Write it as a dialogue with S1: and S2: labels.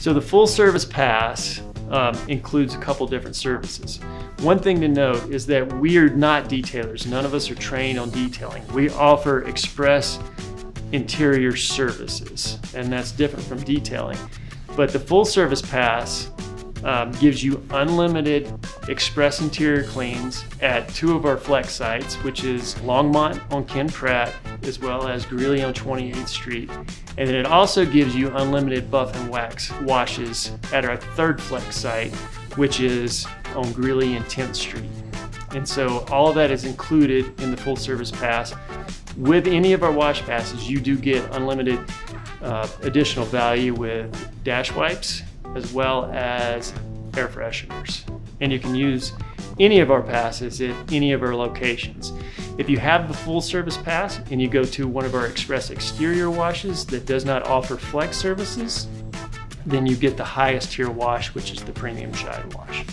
S1: So the full service pass includes a couple different services. One thing to note is that we are not detailers. None of us are trained on detailing. We offer express interior services, and that's different from detailing. But the full service pass gives you unlimited express interior cleans at 2 of our flex sites, which is Longmont on Ken Pratt, as well as Greeley on 28th Street. And then it also gives you unlimited buff and wax washes at our 3rd flex site, which is on Greeley and 10th Street. And so all of that is included in the full service pass. With any of our wash passes, you do get unlimited additional value with dash wipes, as well as air fresheners. And you can use any of our passes at any of our locations. If you have the full service pass and you go to one of our express exterior washes that does not offer flex services, then you get the highest tier wash, which is the premium shine wash.